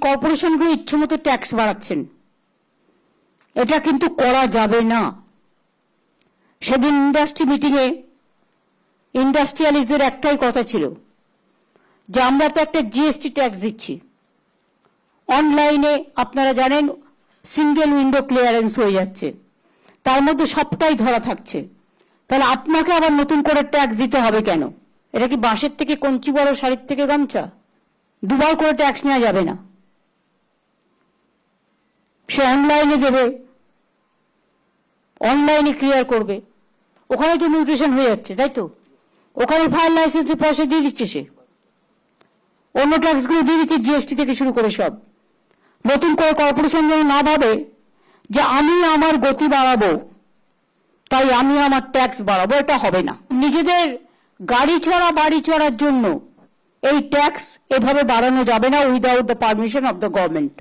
কর্পোরেশনগুলো ইচ্ছেমতো ট্যাক্স বাড়াচ্ছেন, এটা কিন্তু করা যাবে না। সেদিন ইন্ডাস্ট্রি মিটিংয়ে ইন্ডাস্ট্রিয়ালিস্টদের একটাই কথা ছিল যে আমরা তো একটা জিএসটি ট্যাক্স দিচ্ছি, অনলাইনে আপনারা জানেন সিঙ্গেল উইন্ডো ক্লিয়ারেন্স হয়ে যাচ্ছে, তার মধ্যে সবটাই ধরা থাকছে, তাহলে আপনাকে আবার নতুন করে ট্যাক্স দিতে হবে কেন? এটা কি বাঁশের থেকে কঞ্চি বড়, শাড়ির থেকে গামছা? দুবার করে ট্যাক্স নেওয়া যাবে না। সে অনলাইনে দেবে, অনলাইনে ক্লিয়ার করবে, ওখানে তো নিউট্রিশন হয়ে যাচ্ছে, তাই তো? ওখানে ফায়ার লাইসেন্সে পয়সা দিয়ে দিচ্ছে, সে অন্য ট্যাক্সগুলো দিয়ে দিচ্ছে, জিএসটি থেকে শুরু করে সব। নতুন করে কর্পোরেশন যেন না ভাবে যে আমি আমার গতি বাড়াবো তাই আমি আমার ট্যাক্স বাড়াবো, এটা হবে না। নিজেদের গাড়ি চড়া বাড়ি চড়ার জন্য এই ট্যাক্স এভাবে বাড়ানো যাবে না without the permission of the government.